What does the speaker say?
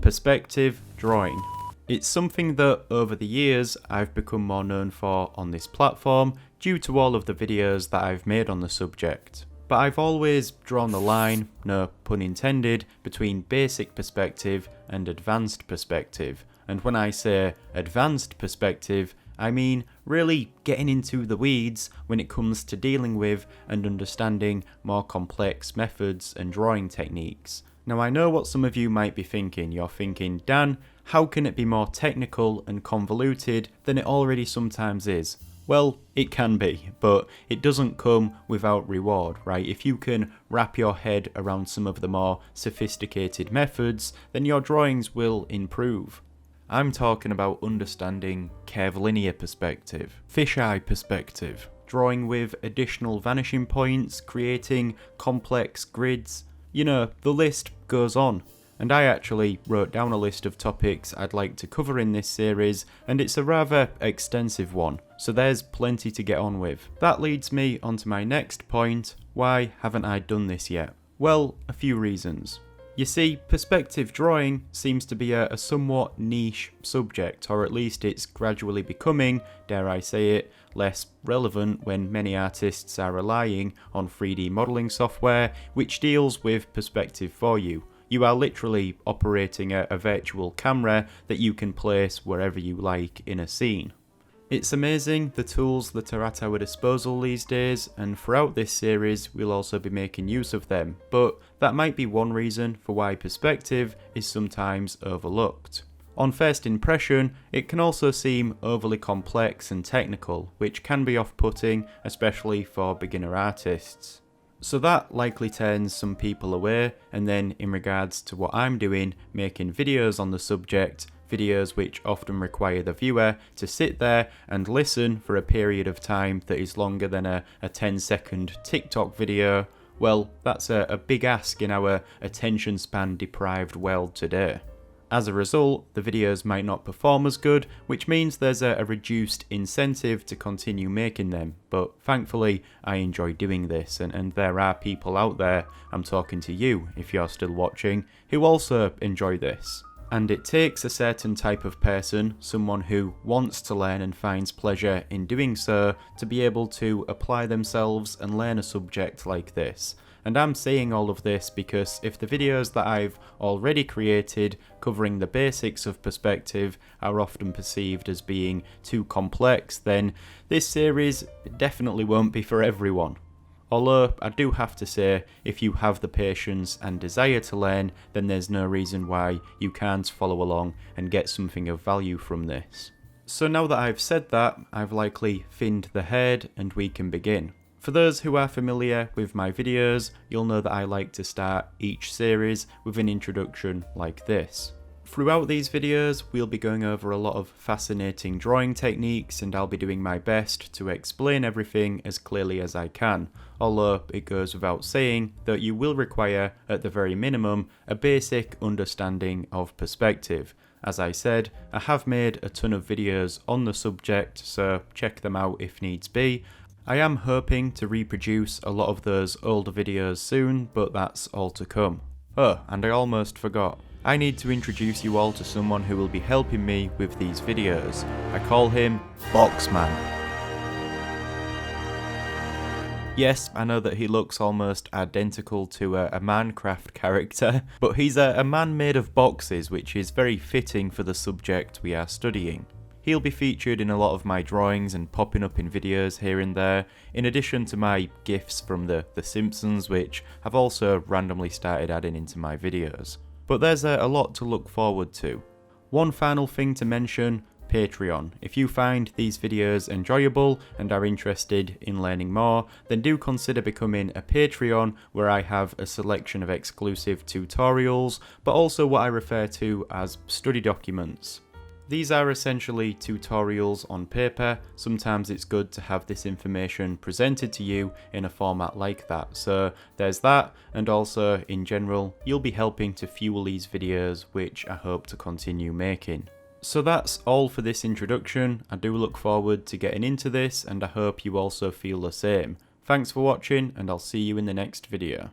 Perspective drawing. It's something that over the years I've become more known for on this platform due to all of the videos that I've made on the subject. But I've always drawn the line, no pun intended, between basic perspective and advanced perspective. And when I say advanced perspective, I mean really getting into the weeds when it comes to dealing with and understanding more complex methods and drawing techniques. Now I know what some of you might be thinking. You're thinking, Dan, how can it be more technical and convoluted than it already sometimes is? Well, it can be, but it doesn't come without reward, right? If you can wrap your head around some of the more sophisticated methods, then your drawings will improve. I'm talking about understanding curvilinear perspective, fisheye perspective, drawing with additional vanishing points, creating complex grids. You know, the list goes on. And I actually wrote down a list of topics I'd like to cover in this series, and it's a rather extensive one, so there's plenty to get on with. That leads me onto my next point. Why haven't I done this yet? Well, a few reasons. You see, perspective drawing seems to be a somewhat niche subject, or at least it's gradually becoming, dare I say it, less relevant when many artists are relying on 3D modelling software which deals with perspective for you. You are literally operating a virtual camera that you can place wherever you like in a scene. It's amazing the tools that are at our disposal these days, and throughout this series we'll also be making use of them, but that might be one reason for why perspective is sometimes overlooked. On first impression, it can also seem overly complex and technical, which can be off-putting, especially for beginner artists. So that likely turns some people away, and then in regards to what I'm doing, making videos on the subject, videos which often require the viewer to sit there and listen for a period of time that is longer than a 10-second TikTok video, well, that's a big ask in our attention span deprived world today. As a result, the videos might not perform as good, which means there's a reduced incentive to continue making them. But thankfully, I enjoy doing this, and there are people out there, I'm talking to you if you're still watching, who also enjoy this. And it takes a certain type of person, someone who wants to learn and finds pleasure in doing so, to be able to apply themselves and learn a subject like this. And I'm saying all of this because if the videos that I've already created covering the basics of perspective are often perceived as being too complex, then this series definitely won't be for everyone. Although I do have to say, if you have the patience and desire to learn, then there's no reason why you can't follow along and get something of value from this. So now that I've said that, I've likely thinned the herd and we can begin. For those who are familiar with my videos, you'll know that I like to start each series with an introduction like this. Throughout these videos, we'll be going over a lot of fascinating drawing techniques, and I'll be doing my best to explain everything as clearly as I can, although it goes without saying that you will require, at the very minimum, a basic understanding of perspective. As I said, I have made a ton of videos on the subject, so check them out if needs be. I am hoping to reproduce a lot of those older videos soon, but that's all to come. Oh, and I almost forgot. I need to introduce you all to someone who will be helping me with these videos. I call him Boxman. Yes, I know that he looks almost identical to a Minecraft character, but he's a man made of boxes, which is very fitting for the subject we are studying. He'll be featured in a lot of my drawings and popping up in videos here and there, in addition to my GIFs from The Simpsons, which I've also randomly started adding into my videos. But there's a lot to look forward to. One final thing to mention, Patreon. If you find these videos enjoyable and are interested in learning more, then do consider becoming a Patreon, where I have a selection of exclusive tutorials, but also what I refer to as study documents. These are essentially tutorials on paper. Sometimes it's good to have this information presented to you in a format like that. So there's that, and also in general, you'll be helping to fuel these videos, which I hope to continue making. So that's all for this introduction. I do look forward to getting into this, and I hope you also feel the same. Thanks for watching, and I'll see you in the next video.